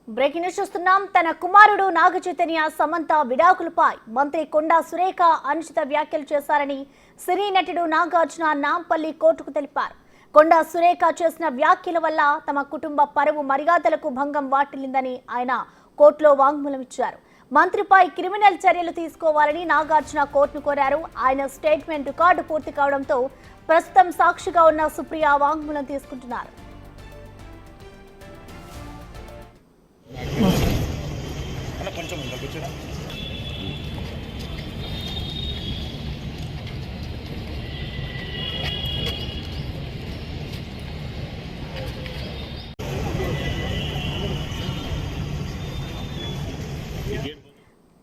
Breaking news చూస్తున్నాం. తన కుమారుడు నాగ చైతన్య సమంత విడాకులపై మంత్రి కొండా సురేఖ అనుచిత వ్యాఖ్యలు చేశారని సినీ నటుడు నాగార్జున నాంపల్లి కోర్టుకు తెలిపారు. కొండా సురేఖ చేసిన వ్యాఖ్యల వల్ల తమ కుటుంబ పరువు మర్యాదలకు భంగం వాటిల్లిందని ఆయన కోర్టులో వాంగ్మూలం ఇచ్చారు. మంత్రిపై క్రిమినల్ చర్యలు తీసుకోవాలని నాగార్జున కోర్టును కోరారు. ఆయన స్టేట్మెంట్ రికార్డు పూర్తి కావడంతో ప్రస్తుతం సాక్షిగా ఉన్న సుప్రియ వాంగ్మూలం తీసుకుంటున్నారు.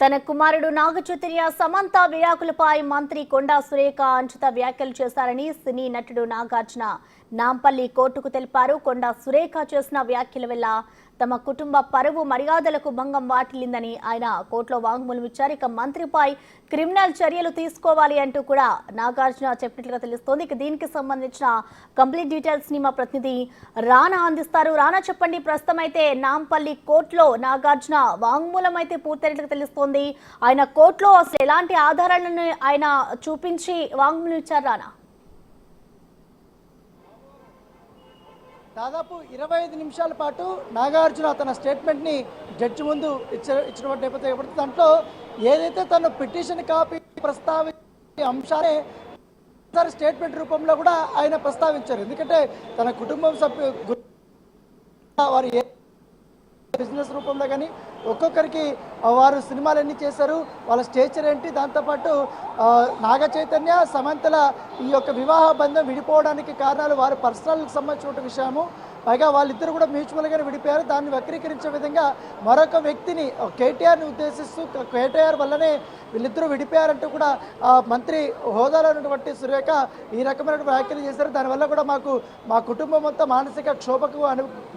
తన కుమారుడు నాగ చైతన్య సమంత విడాకులపై మంత్రి కొండా సురేఖ అనుచిత వ్యాఖ్యలు చేశారని సినీ నటుడు నాగార్జున నాంపల్లి కోర్టుకు తెలిపారు. కొండా సురేఖ చేసిన వ్యాఖ్యల వల్ల తమ కుటుంబ పరువు మర్యాదలకు భంగం వాటిల్లిందని ఆయన కోర్టులో వాంగ్మూలం ఇచ్చారు. ఇక మంత్రిపై క్రిమినల్ చర్యలు తీసుకోవాలి అంటూ కూడా నాగార్జున చెప్పినట్లుగా తెలుస్తోంది. ఇక దీనికి సంబంధించిన కంప్లీట్ డీటెయిల్స్ ని మా ప్రతినిధి రానా అందిస్తారు. రానా, చెప్పండి. ప్రస్తుతం అయితే నాంపల్లి కోర్టులో నాగార్జున వాంగ్మూలం అయితే పూర్తయినట్లుగా తెలుస్తోంది. ఆయన కోర్టులో అసలు ఎలాంటి ఆధారాలను ఆయన చూపించి వాంగ్మూలం ఇచ్చారు రానా? దాదాపు 25 నిమిషాల పాటు నాగార్జున తన స్టేట్మెంట్ని జడ్జి ముందు ఇచ్చినటువంటి నేపథ్యం దాంట్లో ఏదైతే తను పిటిషన్ కాపీ ప్రస్తావించే అంశాలే స్టేట్మెంట్ రూపంలో కూడా ఆయన ప్రస్తావించారు. ఎందుకంటే తన కుటుంబం సభ్యు వారు బిజినెస్ రూపంలో కానీ ఒక్కొక్కరికి వారు సినిమాలు ఎన్ని చేశారు, వాళ్ళ స్టేచర్ ఏంటి, దాంతోపాటు నాగ చైతన్య సమంతల ఈ యొక్క వివాహ బంధం విడిపోవడానికి కారణాలు వారి పర్సనల్కి సంబంధించిన విషయము. పైగా వాళ్ళిద్దరు కూడా మ్యూచువల్గానే విడిపోయారు. దాన్ని వక్రీకరించే విధంగా మరొక వ్యక్తిని కేటీఆర్ని ఉద్దేశిస్తూ కేటీఆర్ వల్లనే వీళ్ళిద్దరూ విడిపోయారంటూ కూడా మంత్రి హోదాలో ఉన్నటువంటి సురేఖ ఈ రకమైన వ్యాఖ్యలు చేశారు. దానివల్ల కూడా మా కుటుంబం అంతా మానసిక క్షోభకు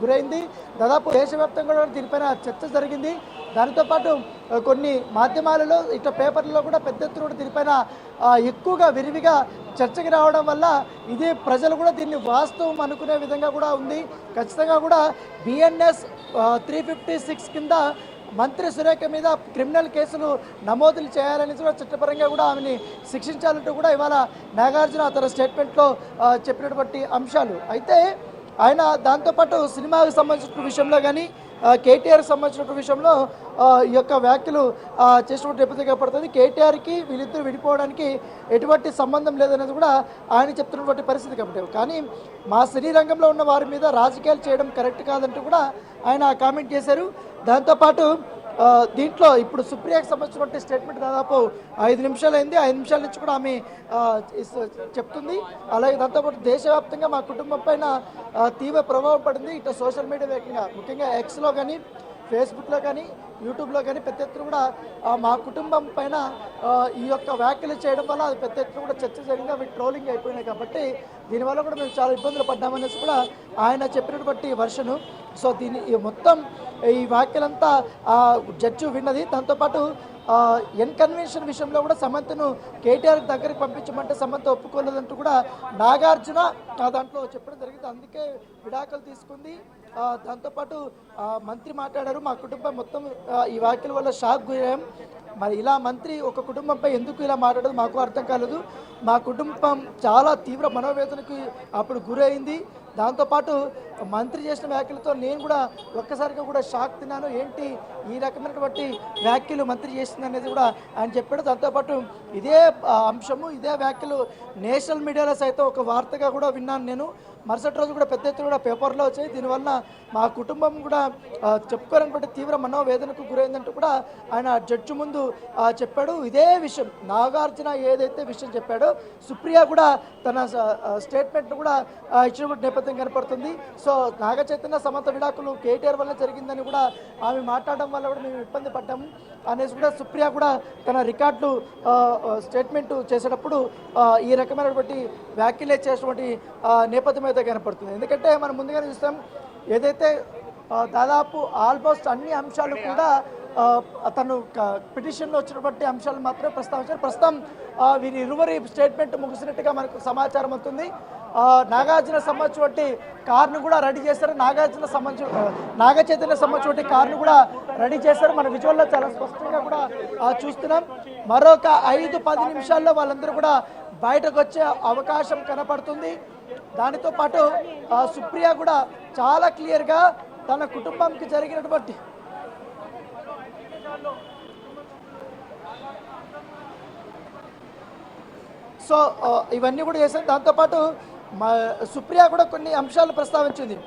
గురైంది. దాదాపు దేశవ్యాప్తంగా కూడా దీనిపైన చర్చ జరిగింది. దానితో పాటు కొన్ని మాధ్యమాలలో ఇట్లా పేపర్లలో కూడా పెద్ద ఎత్తున కూడా దీనిపైన ఎక్కువగా విరివిగా చర్చకి రావడం వల్ల ఇదే ప్రజలు కూడా దీన్ని వాస్తవం అనుకునే విధంగా కూడా ఉంది. ఖచ్చితంగా కూడా BNS 356 కింద మంత్రి సురేఖ మీద క్రిమినల్ కేసులు నమోదులు చేయాలని కూడా చట్టపరంగా కూడా ఆమెని శిక్షించాలంటూ కూడా ఇవాళ నాగార్జున తన స్టేట్మెంట్లో చెప్పినటువంటి అంశాలు. అయితే ఆయన దాంతోపాటు సినిమాకు సంబంధించిన విషయంలో కానీ కేటీఆర్కి సంబంధించిన విషయంలో ఈ యొక్క వ్యాఖ్యలు చేసినటువంటి నేపథ్యంగా పడుతుంది. కేటీఆర్కి వీళ్ళిద్దరు విడిపోవడానికి ఎటువంటి సంబంధం లేదనేది కూడా ఆయన చెప్తున్నటువంటి పరిస్థితి కాబట్టి, కానీ మా సినీ రంగంలో ఉన్న వారి మీద రాజకీయాలు చేయడం కరెక్ట్ కాదంటూ కూడా ఆయన కామెంట్ చేశారు. దాంతోపాటు దీంట్లో ఇప్పుడు సుప్రియాకి సంబంధించినటువంటి స్టేట్మెంట్ దాదాపు 5 నిమిషాలు అయింది. 5 నిమిషాల నుంచి కూడా ఆమె చెప్తుంది. అలాగే దాంతోపాటు దేశవ్యాప్తంగా మా కుటుంబం పైన తీవ్ర ప్రభావం పడింది. ఇట్లా సోషల్ మీడియా వేగంగా ముఖ్యంగా Xలో కానీ ఫేస్బుక్లో కానీ యూట్యూబ్లో కానీ పెద్ద ఎత్తున కూడా మా కుటుంబం పైన ఈ యొక్క వ్యాఖ్యలు చేయడం వల్ల అది పెద్ద ఎత్తున కూడా చర్చ జరిగింది. అవి ట్రోలింగ్ అయిపోయినాయి కాబట్టి దీనివల్ల కూడా మేము చాలా ఇబ్బందులు పడ్డామనేసి కూడా ఆయన చెప్పినటువంటి వర్షను. సో మొత్తం ఈ వ్యాఖ్యలంతా జడ్జి విన్నది. దాంతోపాటు కన్వెన్షన్ విషయంలో కూడా సమంతను కేటీఆర్ దగ్గరికి పంపించమంటే సమంత ఒప్పుకోలేదంటూ కూడా నాగార్జున దాంట్లో చెప్పడం జరిగింది. అందుకే విడాకులు తీసుకుంది. దాంతోపాటు మంత్రి మాట్లాడారు, మా కుటుంబం మొత్తం ఈ వ్యాఖ్యల వల్ల షాక్ గురయ్యాం. మరి ఇలా మంత్రి ఒక కుటుంబంపై ఎందుకు ఇలా మాట్లాడదు మాకు అర్థం కాలేదు. మా కుటుంబం చాలా తీవ్ర మనోవేదనకు అప్పుడు గురైంది. దాంతోపాటు మంత్రి చేసిన వ్యాఖ్యలతో నేను కూడా ఒక్కసారిగా కూడా షాక్ తిన్నాను. ఏంటి ఈ రకమైనటువంటి వ్యాఖ్యలు మంత్రి చేసింది అనేది కూడా ఆయన చెప్పాడు. దాంతోపాటు ఇదే అంశము ఇదే వ్యాఖ్యలు నేషనల్ మీడియాలో సైతం ఒక వార్తగా కూడా విన్నాను నేను. మరుసటి రోజు కూడా పెద్ద ఎత్తున కూడా పేపర్లో వచ్చాయి. దీనివల్ల మా కుటుంబం కూడా చెప్పుకోవాలనుకుంటే తీవ్ర మనోవేదనకు గురైందంటూ కూడా ఆయన జడ్జి ముందు చెప్పాడు. ఇదే విషయం నాగార్జున ఏదైతే విషయం చెప్పాడో సుప్రియ కూడా తన స్టేట్మెంట్ కూడా ఇచ్చినటువంటి నేపథ్యం కనపడుతుంది. సో నాగ చైతన్య సమంత విడాకులు కేటీఆర్ వల్ల జరిగిందని కూడా ఆమె మాట్లాడడం వల్ల కూడా మేము ఇబ్బంది పడ్డాము అనేసి కూడా సుప్రియ కూడా తన రికార్డు స్టేట్మెంట్ చేసేటప్పుడు ఈ రకమైనటువంటి వ్యాఖ్యలే చేసినటువంటి నేపథ్యం అయితే కనపడుతుంది. ఎందుకంటే మనం ముందుగానే చూస్తాం ఏదైతే దాదాపు ఆల్మోస్ట్ అన్ని అంశాలు కూడా తను పిటిషన్లో వచ్చినటువంటి అంశాలు మాత్రమే ప్రస్తావించారు. ప్రస్తుతం వీరి ఇరువురి స్టేట్మెంట్ ముగిసినట్టుగా మనకు సమాచారం అవుతుంది. నాగార్జున సంబంధించినటువంటి కార్ను కూడా రెడీ చేశారు. నాగ చైతన్య సంబంధించినటువంటి కార్ను కూడా రెడీ చేశారు. మన విజువల్లో చాలా స్పష్టంగా కూడా చూస్తున్నాం. మరొక 5-10 నిమిషాల్లో వాళ్ళందరూ కూడా బయటకు వచ్చే అవకాశం కనపడుతుంది. దానితో పాటు సుప్రియ కూడా చాలా క్లియర్గా తన కుటుంబంకి జరిగినటువంటి సో ఇవన్నీ కూడా చేశారు. దాంతోపాటు సుప్రియ కూడా కొన్ని అంశాలు ప్రస్తావించింది.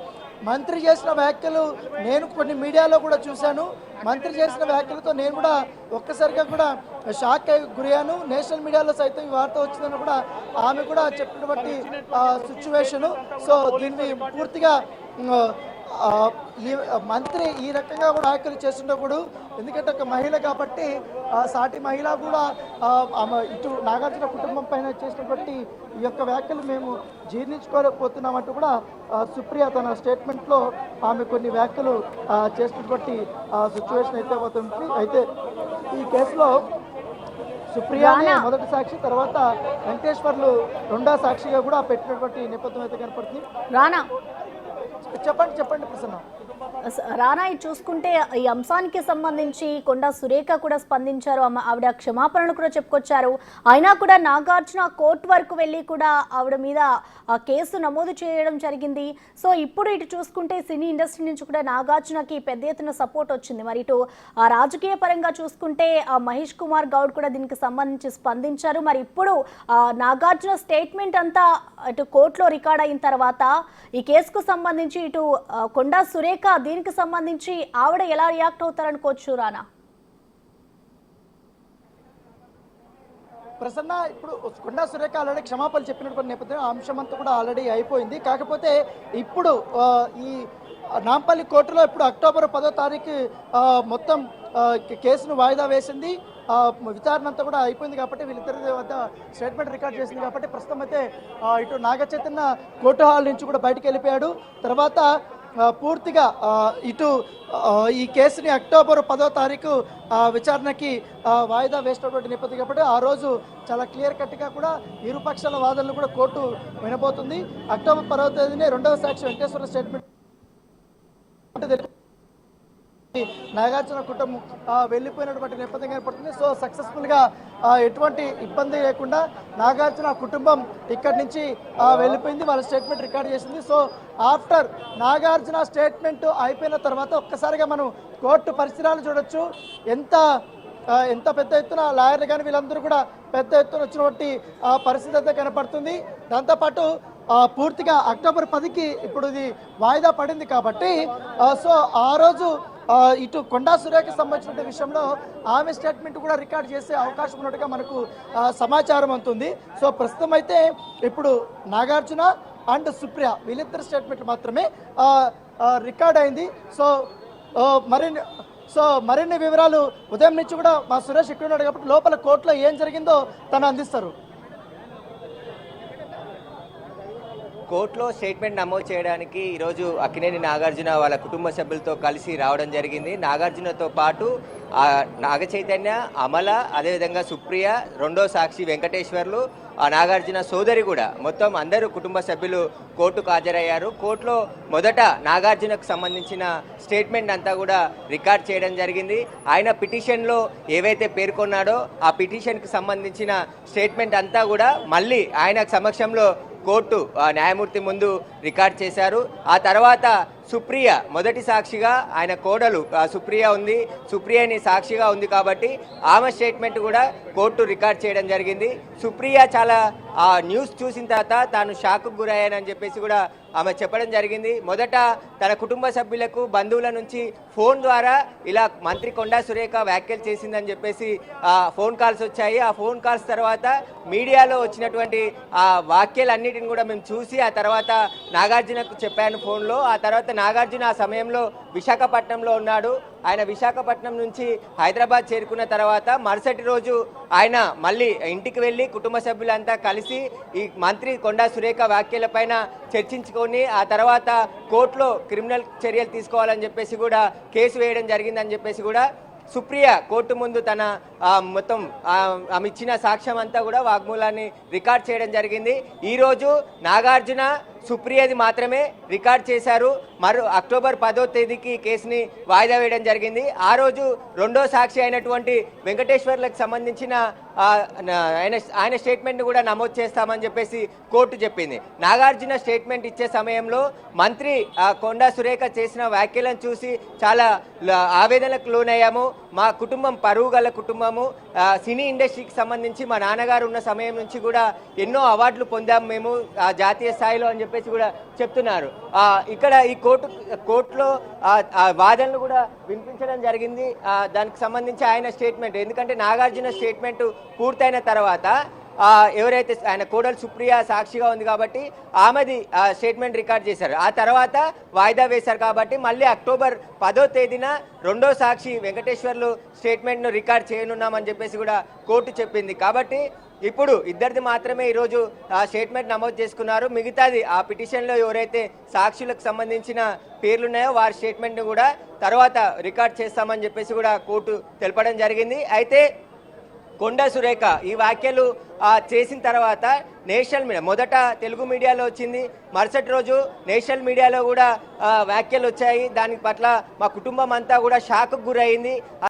మంత్రి చేసిన వ్యాఖ్యలు నేను కొన్ని మీడియాలో కూడా చూశాను. మంత్రి చేసిన వ్యాఖ్యలతో నేను కూడా ఒక్కసారిగా కూడా షాక్ అయి గురయ్యాను. నేషనల్ మీడియాలో సైతం ఈ వార్త వచ్చిందని కూడా ఆమె కూడా చెప్పినటువంటి సిచ్యువేషను. సో దీన్ని పూర్తిగా ఈ మంత్రి ఈ రకంగా కూడా వ్యాఖ్యలు చేస్తుండకూడదు. ఎందుకంటే ఒక మహిళ కాబట్టి సాటి మహిళ కూడా ఇటు నాగార్జున కుటుంబం పైన చేసినటువంటి ఈ యొక్క వ్యాఖ్యలు మేము జీర్ణించుకోలేకపోతున్నామంటూ కూడా సుప్రియ తన స్టేట్మెంట్లో ఆమె కొన్ని వ్యాఖ్యలు చేసినటువంటి సిచ్యువేషన్ అయితే అవుతుంది. అయితే ఈ కేసులో సుప్రియానే మొదటి సాక్షి, తర్వాత వెంకటేశ్వర్లు రెండో సాక్షిగా కూడా పెట్టినటువంటి నేపథ్యం అయితే కనపడుతుంది. రానా చెప్పండి ప్రసన్న. రానా చూసుకుంటే ఈ అంశానికి సంబంధించి కొండా సురేఖ కూడా స్పందించారు. ఆవిడ క్షమాపణలు కూడా చెప్పుకొచ్చారు. అయినా కూడా నాగార్జున కోర్టు వరకు వెళ్ళి కూడా ఆవిడ మీద కేసు నమోదు చేయడం జరిగింది. సో ఇప్పుడు ఇటు చూసుకుంటే సినీ ఇండస్ట్రీ నుంచి కూడా నాగార్జునకి పెద్ద ఎత్తున సపోర్ట్ వచ్చింది. మరి ఇటు రాజకీయ పరంగా చూసుకుంటే మహేష్ కుమార్ గౌడ్ కూడా దీనికి సంబంధించి స్పందించారు. మరి ఇప్పుడు నాగార్జున స్టేట్మెంట్ అంతా ఇటు కోర్టులో రికార్డ్ అయిన తర్వాత ఈ కేసుకు సంబంధించి ఇటు కొండా సురేఖ దీనికి సంబంధించి ఆవిడ ఎలా రియాక్ట్ అవుతారనుకోవచ్చు రానా? ప్రసన్న, ఇప్పుడు కొండా సురేఖ ఆల్రెడీ క్షమాపణలు చెప్పినటువంటి నేపథ్యం ఆ అంశం అంతా కూడా ఆల్రెడీ అయిపోయింది. కాకపోతే ఇప్పుడు ఈ నాంపల్లి కోర్టులో ఇప్పుడు అక్టోబర్ 10వ తారీఖు మొత్తం కేసును వాయిదా వేసింది. విచారణ అంతా కూడా అయిపోయింది కాబట్టి వీళ్ళిద్దరి వద్ద స్టేట్మెంట్ రికార్డ్ చేసింది కాబట్టి ప్రస్తుతం అయితే ఇటు నాగ చైతన్య కోర్టు హాల్ నుంచి కూడా బయటకు వెళ్ళిపోయాడు. తర్వాత పూర్తిగా ఇటు ఈ కేసుని అక్టోబర్ 10వ తారీఖు విచారణకి వాయిదా వేసినటువంటి నేపథ్యం కాబట్టి ఆ రోజు చాలా క్లియర్ కట్గా కూడా ఇరు పక్షాల వాదనలు కూడా కోర్టు వినబోతుంది. అక్టోబర్ 10వ తేదీనే రెండవ సాక్షి వెంకటేశ్వర స్టేట్మెంట్ నాగార్జున కుటుంబం వెళ్ళిపోయినటువంటి నేపథ్యం ఏర్పడుతుంది. సో సక్సెస్ఫుల్గా ఎటువంటి ఇబ్బంది లేకుండా నాగార్జున కుటుంబం ఇక్కడి నుంచి వెళ్ళిపోయింది. వాళ్ళ స్టేట్మెంట్ రికార్డ్ చేసింది. సో ఆఫ్టర్ నాగార్జున స్టేట్మెంట్ అయిపోయిన తర్వాత ఒక్కసారిగా మనం కోర్టు పరిసరాలు చూడొచ్చు. ఎంత పెద్ద ఎత్తున లాయర్లు కానీ వీళ్ళందరూ కూడా పెద్ద ఎత్తున వచ్చినటువంటి పరిస్థితి అయితే కనపడుతుంది. దాంతోపాటు పూర్తిగా అక్టోబర్ 10కి ఇప్పుడు ఇది వాయిదా పడింది కాబట్టి సో ఆ రోజు ఇటు కొండా సురేఖకి సంబంధించిన విషయంలో ఆమె స్టేట్మెంట్ కూడా రికార్డ్ చేసే అవకాశం ఉన్నట్టుగా మనకు సమాచారం అందుతుంది. సో ప్రస్తుతం అయితే ఇప్పుడు నాగార్జున అండ్ సుప్రియ వీళ్ళిద్దరు స్టేట్మెంట్ మాత్రమే రికార్డ్ అయింది. సో మరిన్ని వివరాలు ఉదయం నుంచి కూడా మా సురేష్ ఇక్కడ ఉన్నాడు కాబట్టి లోపల కోర్టులో ఏం జరిగిందో తను అందిస్తారు. కోర్టులో స్టేట్మెంట్ నమోదు చేయడానికి ఈరోజు అక్కినేని నాగార్జున వాళ్ళ కుటుంబ సభ్యులతో కలిసి రావడం జరిగింది. నాగార్జునతో పాటు నాగ చైతన్య, అమల, అదేవిధంగా సుప్రియ, రెండో సాక్షి వెంకటేశ్వర్లు, నాగార్జున సోదరి కూడా మొత్తం అందరూ కుటుంబ సభ్యులు కోర్టుకు హాజరయ్యారు. కోర్టులో మొదట నాగార్జునకు సంబంధించిన స్టేట్మెంట్ అంతా కూడా రికార్డ్ చేయడం జరిగింది. ఆయన పిటిషన్లో ఏవైతే పేర్కొన్నాడో ఆ పిటిషన్కి సంబంధించిన స్టేట్మెంట్ అంతా కూడా మళ్ళీ ఆయన సమక్షంలో కోర్టు న్యాయమూర్తి ముందు రికార్డ్ చేశారు. ఆ తర్వాత సుప్రియ మొదటి సాక్షిగా ఆయన కోడలు సుప్రియ ఉంది, సుప్రియని సాక్షిగా ఉంది కాబట్టి ఆమె స్టేట్మెంట్ కూడా కోర్టు రికార్డ్ చేయడం జరిగింది. సుప్రియ చాలా ఆ న్యూస్ చూసిన తర్వాత తాను షాక్కు గురయ్యానని చెప్పేసి కూడా ఆమె చెప్పడం జరిగింది. మొదట తన కుటుంబ సభ్యులకు బంధువుల నుంచి ఫోన్ ద్వారా ఇలా మంత్రి కొండా సురేఖ వ్యాఖ్యలు చేసిందని చెప్పేసి ఫోన్ కాల్స్ వచ్చాయి. ఆ ఫోన్ కాల్స్ తర్వాత మీడియాలో వచ్చినటువంటి ఆ వాక్యాలన్నిటిని కూడా మేము చూసి ఆ తర్వాత నాగార్జునకు చెప్పాను ఫోన్లో. ఆ తర్వాత నాగార్జున ఆ సమయంలో విశాఖపట్నంలో ఉన్నాడు. ఆయన విశాఖపట్నం నుంచి హైదరాబాద్ చేరుకున్న తర్వాత మరుసటి రోజు ఆయన మళ్ళీ ఇంటికి వెళ్ళి కుటుంబ సభ్యులంతా కలిసి ఈ మంత్రి కొండా సురేఖ వ్యాఖ్యలపైన చర్చించుకొని ఆ తర్వాత కోర్టులో క్రిమినల్ చర్యలు తీసుకోవాలని చెప్పేసి కూడా కేసు వేయడం జరిగిందని చెప్పేసి కూడా సుప్రియ కోర్టు ముందు తన మొత్తం ఆమె ఇచ్చిన సాక్ష్యం అంతా కూడా వాగ్మూలాన్ని రికార్డ్ చేయడం జరిగింది. ఈరోజు నాగార్జున సుప్రియది మాత్రమే రికార్డ్ చేశారు. అక్టోబర్ 10వ తేదీకి కేసుని వాయిదా వేయడం జరిగింది. ఆ రోజు రెండో సాక్షి అయినటువంటి వెంకటేశ్వర్లకు సంబంధించిన ఆయన స్టేట్మెంట్ కూడా నమోదు చేస్తామని చెప్పేసి కోర్టు చెప్పింది. నాగార్జున స్టేట్మెంట్ ఇచ్చే సమయంలో మంత్రి కొండా సురేఖ చేసిన వ్యాఖ్యలను చూసి చాలా ఆవేదనకు లోనయ్యాము. మా కుటుంబం పరువు గల కుటుంబము, సినీ ఇండస్ట్రీకి సంబంధించి మా నాన్నగారు ఉన్న సమయం నుంచి కూడా ఎన్నో అవార్డులు పొందాము మేము జాతీయ స్థాయిలో అని చెప్పేసి కూడా చెప్తున్నారు. ఇక్కడ ఈ కోర్టులో వాదనలు కూడా వినిపించడం జరిగింది. దానికి సంబంధించి ఆయన స్టేట్మెంట్, ఎందుకంటే నాగార్జున స్టేట్మెంట్ పూర్తయిన తర్వాత ఎవరైతే ఆయన కోడలు సుప్రియ సాక్షిగా ఉంది కాబట్టి ఆమెది స్టేట్మెంట్ రికార్డ్ చేశారు. ఆ తర్వాత వాయిదా వేశారు కాబట్టి మళ్ళీ అక్టోబర్ 10వ తేదీన రెండో సాక్షి వెంకటేశ్వర్లు స్టేట్మెంట్ను రికార్డ్ చేయనున్నామని చెప్పేసి కూడా కోర్టు చెప్పింది. కాబట్టి ఇప్పుడు ఇద్దరిది మాత్రమే ఈరోజు స్టేట్మెంట్ నమోదు చేసుకున్నారు. మిగతాది ఆ పిటిషన్లో ఎవరైతే సాక్షులకు సంబంధించిన పేర్లున్నాయో వారి స్టేట్మెంట్ను కూడా తర్వాత రికార్డ్ చేస్తామని చెప్పేసి కూడా కోర్టు తెలపడం జరిగింది. అయితే కొండా సురేఖ ఈ వ్యాఖ్యలు చేసిన తర్వాత నేషనల్ మీడియా, మొదట తెలుగు మీడియాలో వచ్చింది, మరుసటి రోజు నేషనల్ మీడియాలో కూడా వ్యాఖ్యలు వచ్చాయి. దాని పట్ల మా కుటుంబం అంతా కూడా షాక్కు గురైంది.